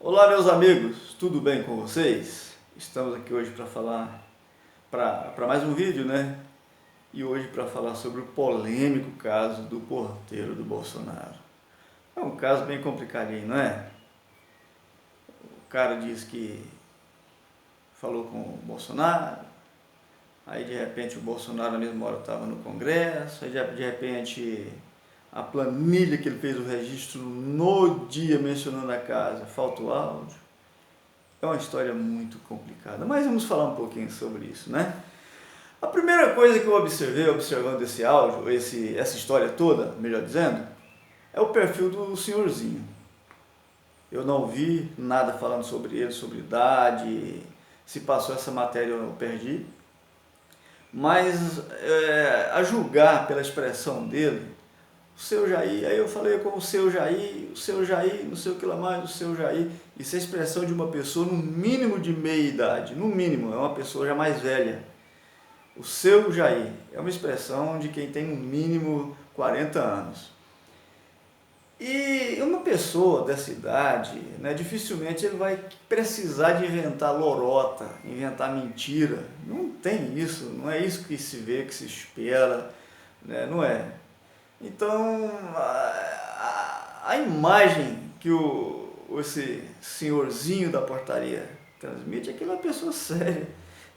Olá, meus amigos, tudo bem com vocês? Estamos aqui hoje para falar, para mais um vídeo, né? E hoje para falar sobre o polêmico caso do porteiro do Bolsonaro. É um caso bem complicadinho, não é? O cara diz que falou com o Bolsonaro, aí de repente o Bolsonaro na mesma hora estava no Congresso, aí de repente a planilha que ele fez o registro no dia mencionando a casa, falta o áudio. É uma história muito complicada, mas vamos falar um pouquinho sobre isso, né? A primeira coisa que eu observei, observando esse áudio, essa história toda, melhor dizendo, é o perfil do senhorzinho. Eu não vi nada falando sobre ele, sobre idade, se passou essa matéria eu perdi, mas a julgar pela expressão dele, o seu Jair, aí eu falei com o seu Jair, não sei o que lá mais, o seu Jair, isso é a expressão de uma pessoa no mínimo de meia idade, no mínimo, é uma pessoa já mais velha. O seu Jair é uma expressão de quem tem no mínimo 40 anos. E uma pessoa dessa idade, né, dificilmente ele vai precisar de inventar lorota, inventar mentira. Não tem isso, não é isso que se vê, que se espera, né, não é. Então, a imagem que esse senhorzinho da portaria transmite é que ele é uma pessoa séria.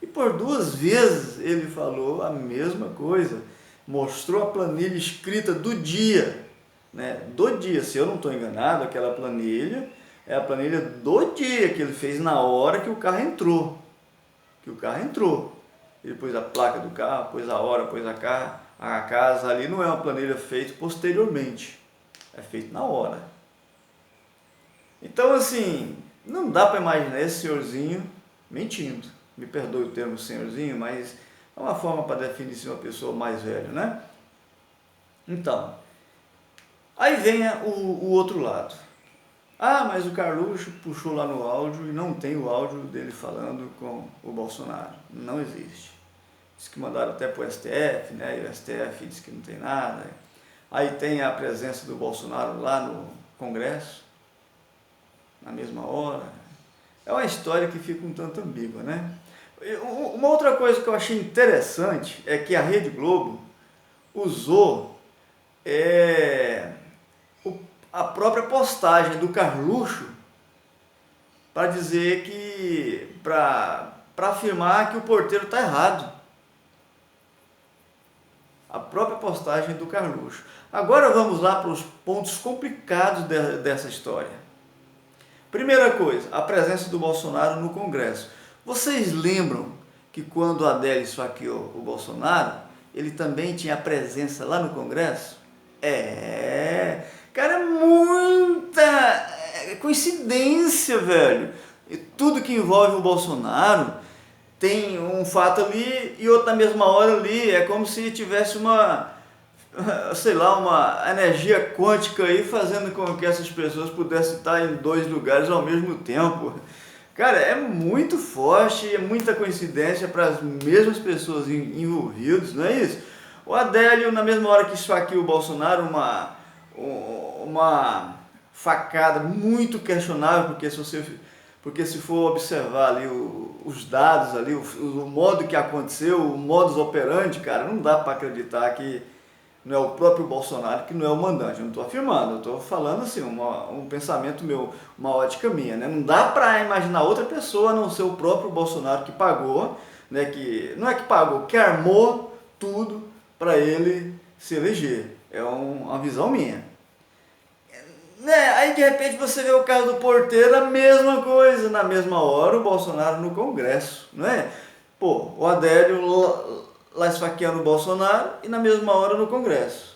E por duas vezes ele falou a mesma coisa, mostrou a planilha escrita do dia, né? Do dia, se eu não estou enganado, aquela planilha é a planilha do dia que ele fez na hora que o carro entrou. Ele pôs a placa do carro, pôs a hora, pôs a casa ali, não é uma planilha feita posteriormente, é feita na hora. Então, assim, não dá para imaginar esse senhorzinho mentindo. Me perdoe o termo senhorzinho, mas é uma forma para definir se uma pessoa mais velha, né? Então, aí vem o outro lado. Ah, mas o Carluxo puxou lá no áudio e não tem o áudio dele falando com o Bolsonaro. Não existe. Diz que mandaram até para o STF, né? E o STF diz que não tem nada. Aí tem a presença do Bolsonaro lá no Congresso, na mesma hora. É uma história que fica um tanto ambígua, né? Uma outra coisa que eu achei interessante é que a Rede Globo usou a própria postagem do Carluxo para dizer que, para afirmar que o porteiro está errado. A própria postagem do Carluxo. Agora vamos lá para os pontos complicados dessa história. Primeira coisa, a presença do Bolsonaro no Congresso. Vocês lembram que quando a Adélio esfaqueou o Bolsonaro, ele também tinha presença lá no Congresso? Cara, é muita coincidência, velho. E tudo que envolve o Bolsonaro tem um fato ali e outro na mesma hora ali. É como se tivesse uma energia quântica aí fazendo com que essas pessoas pudessem estar em dois lugares ao mesmo tempo. Cara, é muito forte, é muita coincidência para as mesmas pessoas envolvidas, não é isso? O Adélio, na mesma hora que esfaqueou o Bolsonaro, uma facada muito questionável, porque se for observar ali os dados ali, o modo que aconteceu, o modus operandi, cara, não dá para acreditar que não é o próprio Bolsonaro que não é o mandante. Eu não estou afirmando, eu estou falando assim, um pensamento meu, uma ótica minha, né? Não dá para imaginar outra pessoa a não ser o próprio Bolsonaro que pagou, né? Que não é que pagou, que armou tudo para ele se eleger. É uma visão minha. Né? Aí de repente você vê o caso do porteiro, a mesma coisa, na mesma hora o Bolsonaro no Congresso, não é? Pô, o Adélio lá esfaqueando o Bolsonaro e na mesma hora no Congresso.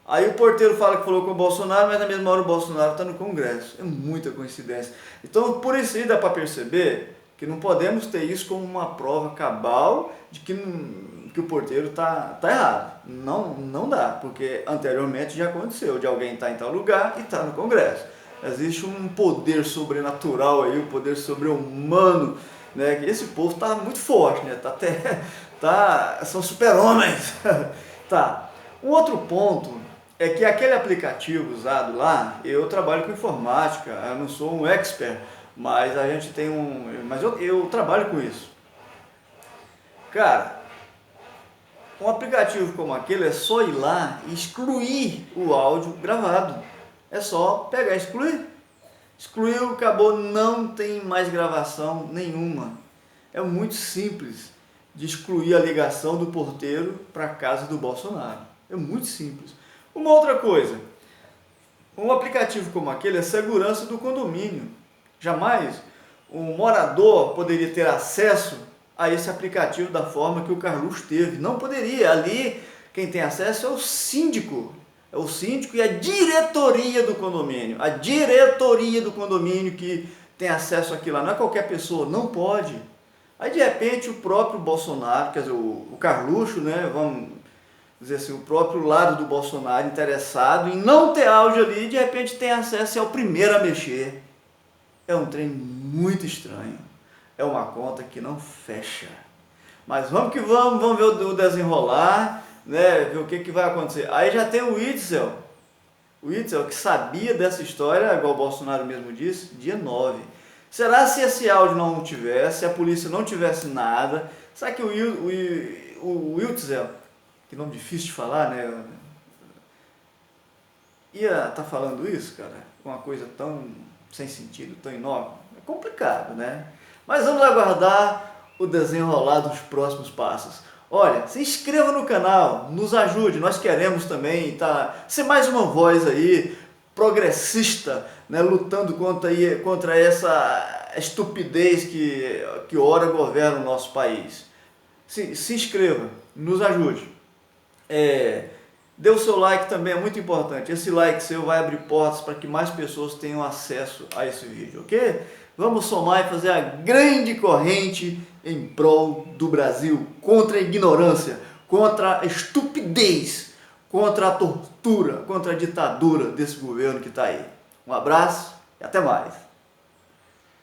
Aí o porteiro fala que falou com o Bolsonaro, mas na mesma hora o Bolsonaro está no Congresso. É muita coincidência. Então, por isso aí dá para perceber que não podemos ter isso como uma prova cabal de que o porteiro está errado. Não dá, porque anteriormente já aconteceu de alguém estar em tal lugar e estar no Congresso. Existe um poder sobrenatural aí, um poder sobre-humano, né? Que esse povo está muito forte, né? São super-homens. Tá. Um outro ponto é que aquele aplicativo usado lá, eu trabalho com informática, eu não sou um expert, Mas a gente tem mas eu trabalho com isso. Cara, um aplicativo como aquele é só ir lá e excluir o áudio gravado. É só pegar e excluir. Excluiu, acabou, não tem mais gravação nenhuma. É muito simples de excluir a ligação do porteiro para a casa do Bolsonaro. É muito simples. Uma outra coisa, um aplicativo como aquele é segurança do condomínio. Jamais um morador poderia ter acesso a esse aplicativo da forma que o Carluxo teve. Não poderia. Ali quem tem acesso é o síndico. É o síndico e a diretoria do condomínio. A diretoria do condomínio que tem acesso àquilo lá. Não é qualquer pessoa, não pode. Aí de repente o próprio Bolsonaro, quer dizer, o Carluxo, né, vamos dizer assim, o próprio lado do Bolsonaro interessado em não ter áudio ali, de repente tem acesso e é o primeiro a mexer. É um trem muito estranho. É uma conta que não fecha. Mas vamos que vamos ver o desenrolar, né, ver o que vai acontecer. Aí já tem o Witzel que sabia dessa história, igual o Bolsonaro mesmo disse, dia 9. Será se esse áudio não tivesse, se a polícia não tivesse nada, será que o Witzel, que nome difícil de falar, né, ia estar falando isso, cara? Uma coisa tão sem sentido, tão inócua? É complicado, né? Mas vamos aguardar o desenrolar dos próximos passos. Olha, se inscreva no canal, nos ajude, nós queremos também ser mais uma voz aí, progressista, né, lutando contra essa estupidez que ora governa o nosso país. Se inscreva, nos ajude. Dê o seu like também, é muito importante. Esse like seu vai abrir portas para que mais pessoas tenham acesso a esse vídeo, ok? Vamos somar e fazer a grande corrente em prol do Brasil, contra a ignorância, contra a estupidez, contra a tortura, contra a ditadura desse governo que está aí. Um abraço e até mais.